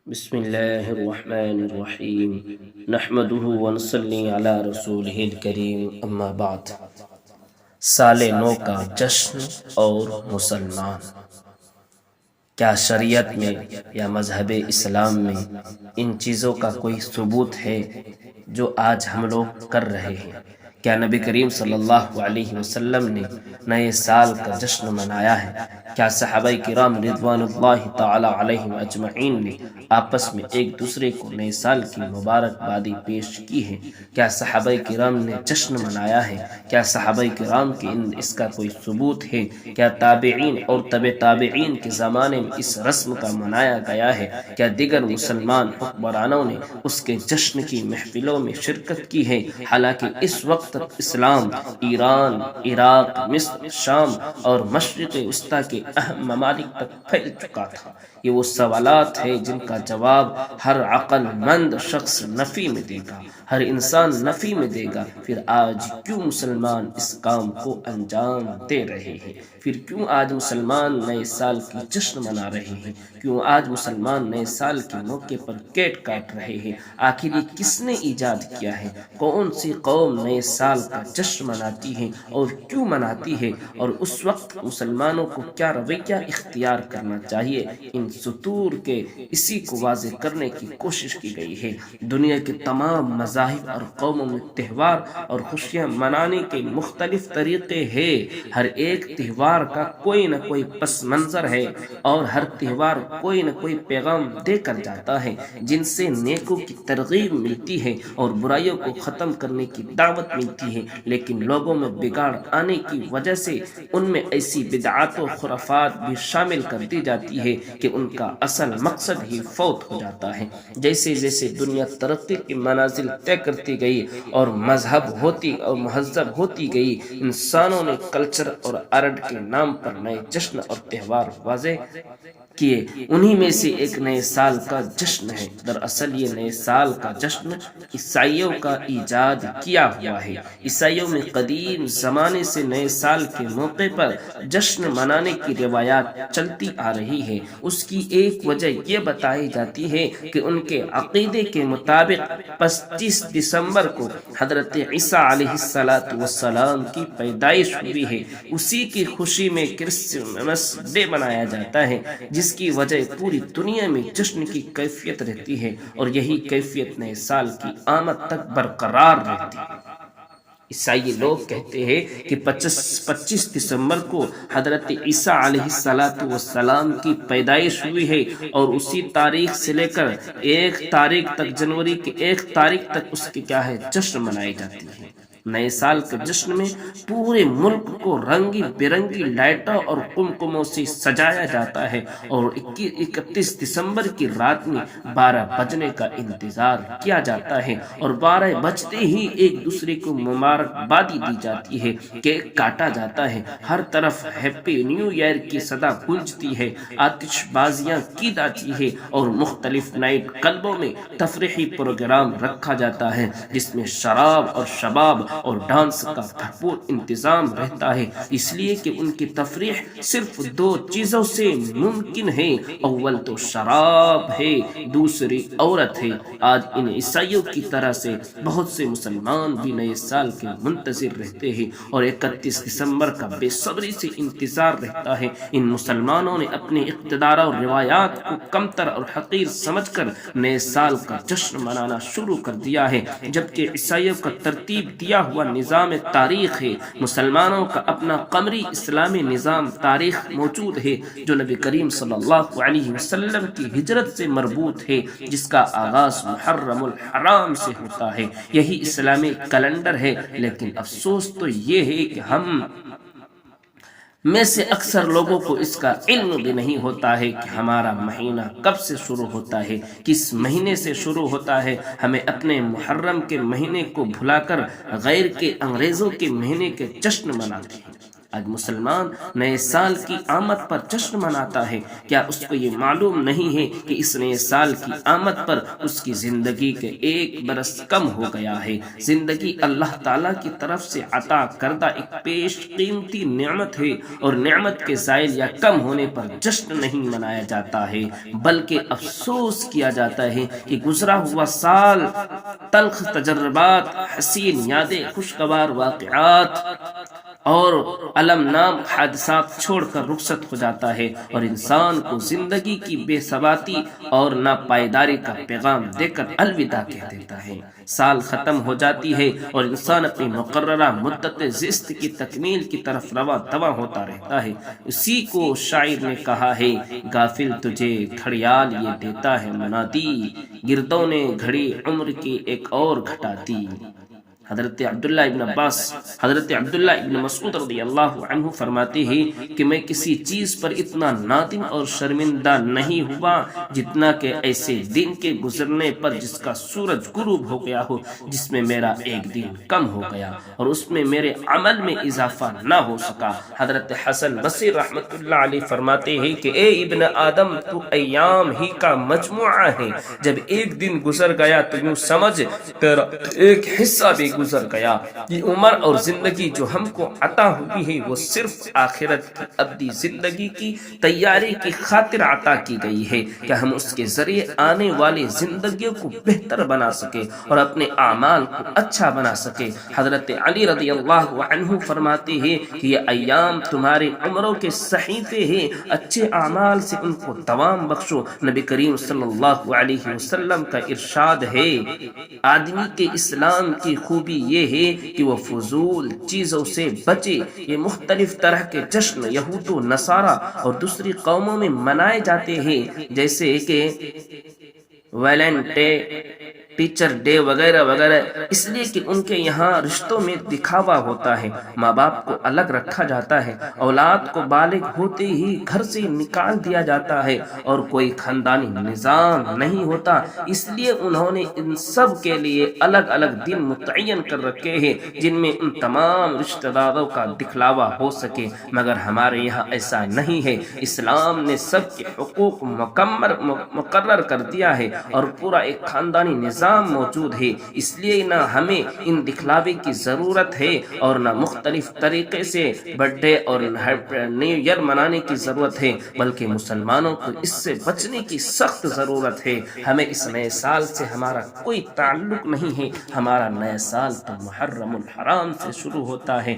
بسم اللہ الرحمن الرحیم نحمده ونصلی علی رسولہ الکریم اما بعد۔ سال نو کا جشن اور مسلمان، کیا شریعت میں یا مذہب اسلام میں ان چیزوں کا کوئی ثبوت ہے جو آج ہم لوگ کر رہے ہیں؟ کیا نبی کریم صلی اللہ علیہ وسلم نے نئے سال کا جشن منایا ہے؟ کیا صحابہ کرام رضوان اللہ تعالی علیہم اجمعین نے آپس میں ایک دوسرے کو نئے سال کی مبارکبادی پیش کی ہے؟ کیا صحابہ کرام نے جشن منایا ہے؟ کیا صحابہ کرام کے اس کا کوئی ثبوت ہے؟ کیا تابعین اور تبع تابعین کے زمانے میں اس رسم کا منایا گیا ہے؟ کیا دیگر مسلمان حکمرانوں نے اس کے جشن کی محفلوں میں شرکت کی ہے؟ حالانکہ اس وقت تک اسلام ایران، عراق، مصر، شام اور مشرق وسطی کے اہم ممالک تک پھیل چکا تھا۔ یہ وہ سوالات ہیں جن کا جواب ہر عقل مند شخص نفی میں دے گا، ہر انسان نفی میں دے گا۔ پھر آج کیوں مسلمان اس کام کو انجام دے رہے ہیں؟ پھر کیوں آج مسلمان نئے سال کی جشن منا رہے ہیں؟ کیوں آج مسلمان نئے سال کے موقع پر کیک کاٹ رہے ہیں؟ آخر یہ کس نے ایجاد کیا ہے؟ کون سی قوم نئے سال کا جشن مناتی ہے اور کیوں مناتی ہے؟ اور اس وقت مسلمانوں کو کیا رویہ اختیار کرنا چاہیے؟ ان سطور کے اسی کو واضح کرنے کی کوشش کی گئی ہے۔ دنیا کے تمام مذاہب اور قوموں میں تہوار اور خوشیاں منانے کے مختلف طریقے ہیں۔ ہر ایک تہوار کا کوئی نہ کوئی پس منظر ہے اور ہر تہوار کوئی نہ کوئی پیغام دے کر جاتا ہے جن سے نیکوں کی ترغیب ملتی ہے اور برائیوں کو ختم کرنے کی دعوت ملتی ہے، لیکن لوگوں میں بگاڑ آنے کی وجہ سے ان میں ایسی بدعات و خرافات بھی شامل کر دی جاتی ہے کہ ان کا اصل مقصد ہی فوت ہو جاتا ہے۔ جیسے جیسے دنیا ترقی کی منازل طے کرتی گئی اور مذہب ہوتی اور مہذب ہوتی گئی، انسانوں نے کلچر اور آرٹ کے نام پر نئے جشن اور تہوار واضح کیے۔ انہی میں سے ایک نئے سال کا جشن ہے۔ دراصل یہ نئے سال کا جشن عیسائیوں کا ایجاد کیا ہوا ہے۔ عیسائیوں میں قدیم زمانے سے نئے سال کے موقع پر جشن منانے کی روایات چلتی آ رہی ہے۔ اس کی ایک وجہ یہ بتائی جاتی ہے کہ ان کے عقیدے کے مطابق 25 دسمبر کو حضرت عیسیٰ علیہ السلام کی پیدائش ہوئی ہے۔ اسی کی خوشی میں کرسمس ڈے منایا جاتا ہے، جس کی وجہ پوری دنیا میں جشن کی کیفیت رہتی ہے اور یہی کیفیت نئے سال کی آمد تک برقرار رہتی ہے۔ عیسائی لوگ کہتے ہیں کہ 25 دسمبر کو حضرت عیسیٰ علیہ السلام کی پیدائش ہوئی ہے اور اسی تاریخ سے لے کر 1 تاریخ تک، جنوری کے 1 تاریخ تک اس کی کیا ہے جشن منائی جاتی ہے۔ نئے سال کے جشن میں پورے ملک کو رنگی برنگی لائٹوں اور قمقموں سے سجایا جاتا ہے اور 31 دسمبر کی رات میں 12 بجنے کا انتظار کیا جاتا ہے اور 12 بجتے ہی ایک دوسرے کو مبارکبادی دی جاتی ہے، کیک کاٹا جاتا ہے، ہر طرف ہیپی نیو ایئر کی صدا گونجتی ہے، آتش بازیاں کی جاتی ہے اور مختلف نائٹ کلبوں میں تفریحی پروگرام رکھا جاتا ہے جس میں شراب اور شباب اور ڈانس کا بھرپور انتظام رہتا ہے، اس لیے کہ ان کی تفریح صرف 2 چیزوں سے ممکن ہے، اول تو شراب ہے، دوسری عورت ہے۔ آج ان عیسائیوں کی طرح سے بہت سے مسلمان بھی نئے سال کے منتظر رہتے ہیں اور 31 دسمبر کا بے صبری سے انتظار رہتا ہے۔ ان مسلمانوں نے اپنے اقتدار اور روایات کو کمتر اور حقیر سمجھ کر نئے سال کا جشن منانا شروع کر دیا ہے، جبکہ عیسائیوں کا ترتیب دیا ہوا نظام تاریخ ہے۔ مسلمانوں کا اپنا قمری اسلامی نظام تاریخ موجود ہے جو نبی کریم صلی اللہ علیہ وسلم کی ہجرت سے مربوط ہے، جس کا آغاز محرم الحرام سے ہوتا ہے۔ یہی اسلامی کیلنڈر ہے، لیکن افسوس تو یہ ہے کہ ہم میں سے اکثر لوگوں کو اس کا علم بھی نہیں ہوتا ہے کہ ہمارا مہینہ کب سے شروع ہوتا ہے، کس مہینے سے شروع ہوتا ہے۔ ہمیں اپنے محرم کے مہینے کو بھلا کر غیر کے انگریزوں کے مہینے کے جشن مناتے ہیں۔ آج مسلمان نئے سال کی آمد پر جشن مناتا ہے، کیا اس کو یہ معلوم نہیں ہے کہ اس نئے سال کی آمد پر اس کی زندگی کے 1 برس کم ہو گیا ہے؟ زندگی اللہ تعالیٰ کی طرف سے عطا کردہ ایک پیش قیمتی نعمت ہے، اور نعمت کے زائل یا کم ہونے پر جشن نہیں منایا جاتا ہے، بلکہ افسوس کیا جاتا ہے کہ گزرا ہوا سال تلخ تجربات، حسین یادیں، خوشگوار واقعات اور المناک حادثات چھوڑ کر رخصت ہو جاتا ہے، اور انسان کو زندگی کی بے ثباتی اور ناپائیداری کا پیغام دے کر الوداع کہہ دیتا ہے۔ سال ختم ہو جاتی ہے اور انسان اپنی مقررہ مدت زست کی تکمیل کی طرف رواں دواں ہوتا رہتا ہے۔ اسی کو شاعر نے کہا ہے، غافل تجھے گھڑیال یہ دیتا ہے منادی، گردوں نے گھڑی عمر کی ایک اور گھٹا دی۔ حضرت عبداللہ ابن عباس، حضرت عبداللہ ابن مسعود رضی اللہ عنہ فرماتے ہیں کہ میں کسی چیز پر اتنا نادم اور شرمندہ نہیں ہوا جتنا کہ ایسے دن کے گزرنے پر جس کا سورج غروب ہو گیا ہو، جس میں میرا ایک دن کم ہو گیا اور اس میں میرے عمل میں اضافہ نہ ہو سکا۔ حضرت حسن بصری رحمت اللہ علیہ فرماتے ہیں کہ اے ابن آدم، تو ایام ہی کا مجموعہ ہے، جب ایک دن گزر گیا تو یوں سمجھ تیرا ایک حصہ بھی گزر گیا۔ یہ عمر اور زندگی جو ہم کو عطا ہوئی ہے وہ صرف آخرت کی ابدی زندگی کی تیاری کی خاطر عطا کی گئی ہے کہ ہم اس کے ذریعے آنے والی زندگیوں کو بہتر بنا سکے اور اپنے اعمال کو اچھا بنا سکے۔ حضرت علی رضی اللہ عنہ فرماتے ہیں کہ یہ ایام تمہاری عمروں کے صحیفے ہیں، اچھے اعمال سے ان کو دوام بخشو۔ نبی کریم صلی اللہ علیہ وسلم کا ارشاد ہے، آدمی کے اسلام کی خوبی یہ ہے کہ وہ فضول چیزوں سے بچے۔ یہ مختلف طرح کے جشن یہود و نصارہ اور دوسری قوموں میں منائے جاتے ہیں، جیسے کہ ویلنٹے، ٹیچر ڈے وغیرہ وغیرہ، اس لیے کہ ان کے یہاں رشتوں میں دکھاوا ہوتا ہے، ماں باپ کو الگ رکھا جاتا ہے، اولاد کو بالغ ہوتے ہی گھر سے نکال دیا جاتا ہے اور کوئی خاندانی نظام نہیں ہوتا۔ اس لیے انہوں نے ان سب کے لیے الگ الگ دن متعین کر رکھے ہیں جن میں ان تمام رشتہ داروں کا دکھلاوا ہو سکے، مگر ہمارے یہاں ایسا نہیں ہے۔ اسلام نے سب کے حقوق مقرر کر دیا ہے اور پورا ایک خاندانی نظام موجود ہے، اس لیے نہ ہمیں ان دکھلاوے کی ضرورت ہے اور نہ مختلف طریقے سے برتھ ڈے اور نیو ایئر منانے کی ضرورت ہے، بلکہ مسلمانوں کو اس سے بچنے کی سخت ضرورت ہے۔ ہمیں اس نئے سال سے ہمارا کوئی تعلق نہیں ہے، ہمارا نیا سال تو محرم الحرام سے شروع ہوتا ہے۔